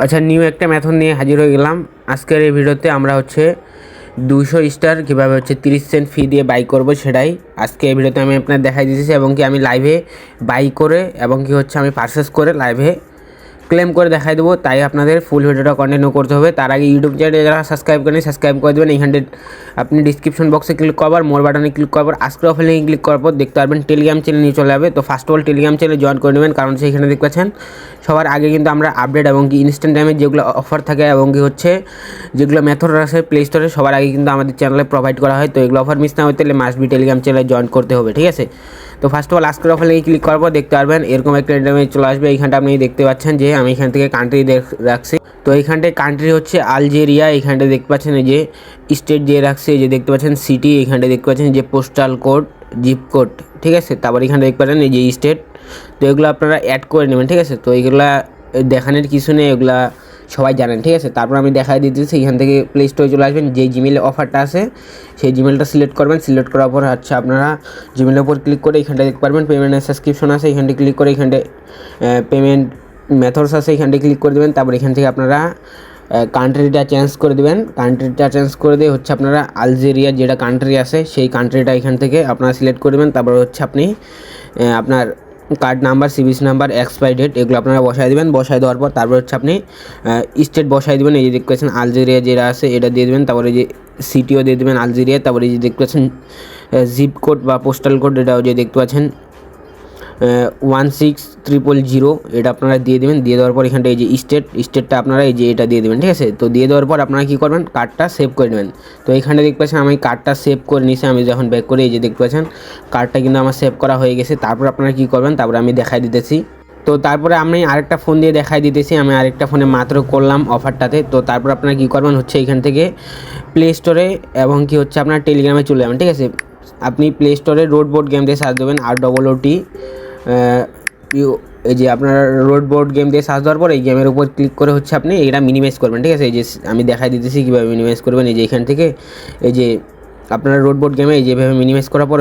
আচ্ছা, নিউ একটা মেথড নিয়ে হাজির হয়ে গেলাম। আজকের এই ভিডিওতে আমরা 200 স্টার কীভাবে 30 সেন্ট ফি দিয়ে বাই করব সেটাই আজকে এই ভিডিওতে আমি আপনার দেখাই দিতেছি, এবং কি আমি লাইভে বাই করে এবং কি আমি পারচেস করে লাইভে ক্লেম করে দেখাই দেবো। তাই আপনাদের ফুল ভিডিওটা কন্টিনিউ করতে হবে। তার আগে ইউটিউব চ্যানেলে যারা সাবস্ক্রাইব করেন সাবস্ক্রাইব করে দেবেন। এইখানে আপনি ডিসক্রিপশন বক্সে ক্লিক করবার মোর বাটনে ক্লিক করবার আজকের অফার লিঙ্কে ক্লিক করার পর দেখতে পারবেন টেলিগ্রাম চ্যানেল নিয়ে চলে যাবে। তো ফার্স্ট অফ অল টেলিগ্রাম চ্যানেলে জয়েন করে নেবেন, কারণ সেইখানে দেখতে পাচ্ছেন সবার আগে কিন্তু আমরা আপডেট এবং কি ইনস্ট্যান্ট টাইমে যেগুলো অফার থাকে এবং কি যেগুলো মেথড আছে প্লে স্টোরে সবার আগে কিন্তু আমাদের চ্যানেলে প্রোভাইড করা হয়। তো এগুলো অফার মিস না হতে হলে মাস্ট বি টেলিগ্রাম চ্যানেলে জয়েন করতে হবে, ঠিক আছে। তো ফার্স্ট অফ অল আজকের অফার লিঙ্কে ক্লিক করার পর দেখতে পারবেন এরকম একটা ইন্টারভিউ চলে আসবে। এইখানটা আপনি দেখতে পাচ্ছেন যে আমি এখান থেকে কান্ট্রি রাখছি। তো এইখানটায় কান্ট্রি আলজেরিয়া। এইখানটা দেখতে পাচ্ছেন এই যে স্টেট দিয়ে রাখছে, এই যে দেখতে পাচ্ছেন সিটি। এইখানটা দেখতে পাচ্ছেন যে পোস্টাল কোড, জিপ কোড, ঠিক আছে। তারপর এখানে দেখতে পাচ্ছেন এই যে স্টেট। তো এগুলো আপনারা অ্যাড করে নেবেন, ঠিক আছে। তো এইগুলা দেখানোর কিছু নেই, এগুলা সবাই জানেন, ঠিক আছে। তারপর আমি দেখাই দিতেছি, এখান থেকে প্লে স্টোরে চলে আসবেন। যে জিমেলে অফারটা আছে সেই জিমেলটা সিলেক্ট করবেন। সিলেক্ট করার পর আপনারা জিমেলের উপর ক্লিক করে এখানটা দেখতে পারবেন পেমেন্ট অ্যান্ড সাবস্ক্রিপশন আছে। এখানটা ক্লিক করে এখানটা পেমেন্ট মেথডস আছে, এখানটা ক্লিক করে দেবেন। তারপর এখান থেকে আপনারা কান্ট্রিটা চেঞ্জ করে দেবেন। কান্ট্রিটা চেঞ্জ করে দিয়ে আপনারা আলজেরিয়া যেটা কান্ট্রি আছে সেই কান্ট্রিটা এখান থেকে আপনারা সিলেক্ট করে দেবেন। তারপর আপনি আপনার কার্ড নাম্বার, সিবিসি নাম্বার, এক্সপায়ারি ডেট এগুলো আপনারা বসাই দেবেন। বসাই দেওয়ার পর তারপর আপনি স্টেট বসাই দেবেন। এই যে দেখতে পাচ্ছেন আলজেরিয়া যেটা আছে এটা দিয়ে দেবেন। তারপরে যে সিটিও দিয়ে দেবেন আলজেরিয়া। তারপরে এই যে দেখতে পাচ্ছেন জিপ কোড বা পোস্টাল কোড, এটাও যে দেখতে পাচ্ছেন 16000 এটা আপনারা দিয়ে দেবেন। দিয়ে দেওয়ার পর এখানটা এই যে স্টেটটা আপনারা এই যে এটা দিয়ে দেবেন, ঠিক আছে। তো দিয়ে দেওয়ার পর আপনারা কী করবেন, কার্ডটা সেভ করে নেবেন। তো এখানে দেখতে পাচ্ছেন আমি কার্ডটা সেভ করে নিয়েছি। আমি যখন ব্যাক করে এই যে দেখতে পাচ্ছেন কার্ডটা কিন্তু আমার সেভ করা হয়ে গেছে। তারপর আপনারা কী করবেন, তারপরে আমি দেখাই দিতেছি। তো তারপরে আমি আরেকটা ফোন দিয়ে দেখাই দিতেছি। আমি আরেকটা ফোনে মাত্র করলাম অফারটাতে। তো তারপর আপনারা কী করবেন এখান থেকে প্লে স্টোরে এবং কি আপনার টেলিগ্রামে চলে যাবেন, ঠিক আছে। আপনি প্লে স্টোরে রোড বোর্ড গেম দিয়ে সার্চ দেবেন, ROOT। এই যে আপনার রোড বোর্ড গেম দিয়ে সার্চ দেওয়ার পর এই গেমের উপর ক্লিক করে আপনি এটা মিনিমাইজ করবেন, ঠিক আছে। এই যে আমি দেখাই দিতেছি কীভাবে মিনিমাইজ করবেন। এই যে এখান থেকে এই যে আপনারা রোড বোর্ড গেমে এই যেভাবে মিনিমাইজ করার পর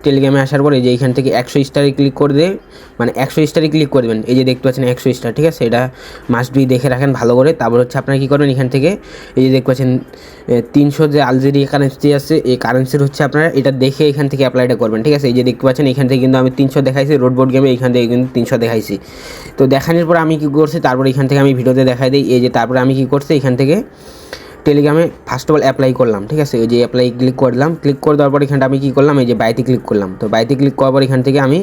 টেলিগ্রামে আসার পর এই যে এখান থেকে 100 স্টারে ক্লিক করে দিয়ে মানে 100 স্টারে ক্লিক করে দেবেন। এই যে দেখতে পাচ্ছেন 100 স্টার, ঠিক আছে। এটা মাস্ট বি দেখে রাখেন ভালো করে। তারপর আপনারা কী করবেন, এখান থেকে এই যে দেখতে পাচ্ছেন 300 যে আলজেরিয়া কারেন্সি আছে এই কারেন্সির আপনারা এটা দেখে এখান থেকে অ্যাপ্লাইটা করবেন, ঠিক আছে। এই যে দেখতে পাচ্ছেন এখান থেকে কিন্তু আমি 300 দেখাইছি রোড বোর্ড গেমে, এখান থেকে কিন্তু 300 দেখাইছি। তো দেখানোর পর আমি কী করছি, তারপর এখান থেকে আমি ভিডিওতে দেখাই দিই। এই যে তারপরে আমি কী করছি, এখান থেকে টেলিগ্রামে ফার্স্ট অফ অল অ্যাপ্লাই করলাম, ঠিক আছে। ওই যে অ্যাপ্লাই ক্লিক করলাম। ক্লিক করে দেওয়ার পর এখানটা আমি কী করলাম, এই যে বাইতে ক্লিক করলাম। তো বাইতে ক্লিক করার পর এখান থেকে আমি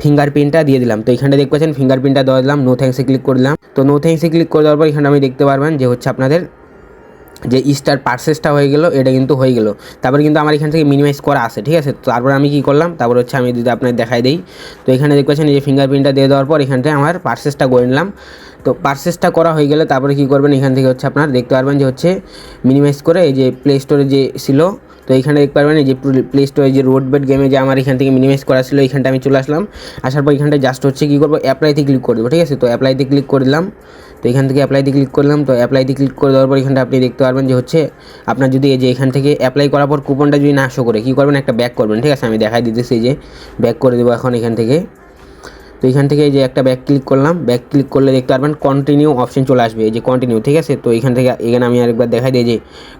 ফিঙ্গারপ্রিন্টটা দিয়ে দিলাম। তো এখানটা দেখতে পাচ্ছেন ফিঙ্গারপ্রিন্টটা দেওয়া দিলাম। নো থ্যাঙ্কসে ক্লিক করে দিলাম। তো নো থ্যাঙ্কসে ক্লিক করে দেওয়ার পর এখানে আমি দেখতে পারবেন যে আপনাদের যে স্টার পারচেসটা হয়ে গেল, এটা কিন্তু হয়ে গেল। তারপরে কিন্তু আমার এখান থেকে মিনিমাইজ করা আছে, ঠিক আছে। তো তারপরে আমি কী করলাম, তারপর আমি যদি আপনাদের দেখাই দিই। তো এখানে দেখতে পাচ্ছেন এই যে ফিঙ্গারপ্রিন্টটা দিয়ে দেওয়ার পর এখান থেকে আমার পারচেসটা করে নিলাম। তো পারচেসটা করা হয়ে গেলে তারপরে কী করবেন, এখান থেকে আপনার দেখতে পারবেন যে মিনিমাইজ করে এই যে প্লে স্টোরে যে ছিল। তো এইখানে দেখতে পারবেন এই যে প্লে স্টোরে যে রোড বেড গেমে যে আমার এখান থেকে মিনিমাইজ করা ছিল, এইখানটা আমি চলে আসলাম। আসার পর এখানটা জাস্ট কী করবো, অ্যাপ্লাইতে ক্লিক করে দেবো, ঠিক আছে। তো অ্যাপ্লাইতে ক্লিক করে দিলাম। তো এখান থেকে অ্যাপ্লাইতে ক্লিক করলাম। তো অ্যাপ্লাইতে ক্লিক করে দেওয়ার পর এখানটা আপনি দেখতে পারবেন যে আপনার যদি এই যে এখান থেকে অ্যাপ্লাই করার পর কুপনটা যদি না শো করে কী করবেন, একটা ব্যাক করবেন, ঠিক আছে। আমি দেখাই দিতেছি যে ব্যাক করে দেবো এখন এখান থেকে। তো এখান থেকে এই যে একটা ব্যাক ক্লিক করলাম। ব্যাক ক্লিক করলে দেখতে পারবেন কন্টিনিউ অপশন চলে আসবে, এই যে কন্টিনিউ, ঠিক আছে। তো এখান থেকে এখানে আমি আরেকবার দেখাই দিই যে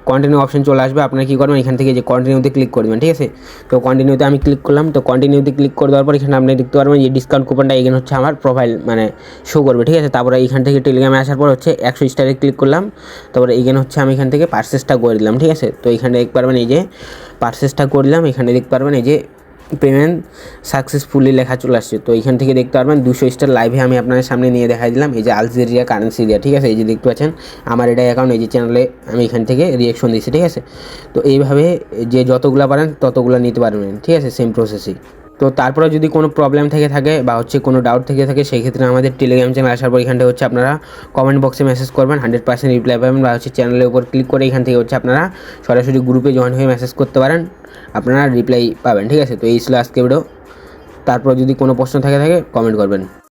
কন্টিনিউ অপশন চলে আসবে। আপনারা কী করবেন, এখান থেকে যে কন্টিনিউতে ক্লিক করবেন, ঠিক আছে। তো কন্টিনিউতে আমি ক্লিক করলাম। তো কন্টিনিউতে ক্লিক করে দেওয়ার পর এখানে আপনি দেখতে পারবেন যে ডিসকাউন্ট কুপনটা এখানে আমার প্রোফাইল মানে শো করবে, ঠিক আছে। তারপরে এখান থেকে টেলিগ্রামে আসার পর 100 স্টারে ক্লিক করলাম। তারপরে এখানে আমি এখান থেকে পারচেসটা করে দিলাম, ঠিক আছে। তো এখানে দেখতে পারবেন এই যে পারচেসটা করলাম। এখানে দেখতে পারবেন এই যে পেমেন্ট সাকসেসফুলি লেখা চলে আসছে। তো এইখান থেকে দেখতে পারবেন 200 স্টার লাইভে আমি আপনাদের সামনে নিয়ে দেখাই দিলাম। এই যে আলজেরিয়া কারেন্সি দিয়া, ঠিক আছে। এই যে দেখতে পাচ্ছেন আমার এটা অ্যাকাউন্ট, এই যে চ্যানেলে আমি এখান থেকে রিয়াকশন দিচ্ছি, ঠিক আছে। তো এইভাবে যে যতগুলো পারেন ততগুলো নিতে পারবেন, ঠিক আছে, সেম প্রসেসই। তো তারপরে যদি কোনো প্রবলেম থেকে থাকে বা কোনো ডাউট থেকে থাকে সেই ক্ষেত্রে আমাদের টেলিগ্রাম চ্যানেল আসার পর এখানটা আপনারা কমেন্ট বক্সে মেসেজ করবেন, 100% রিপ্লাই পাবেন। বা চ্যানেলের উপর ক্লিক করে এখান থেকে আপনারা সরাসরি গ্রুপে জয়েন হয়ে মেসেজ করতে পারেন, আপনারা রিপ্লাই পাবেন, ঠিক আছে। তো এই ছিল আজকে ভিডিও। তারপর যদি কোনো প্রশ্ন থাকে কমেন্ট করবেন।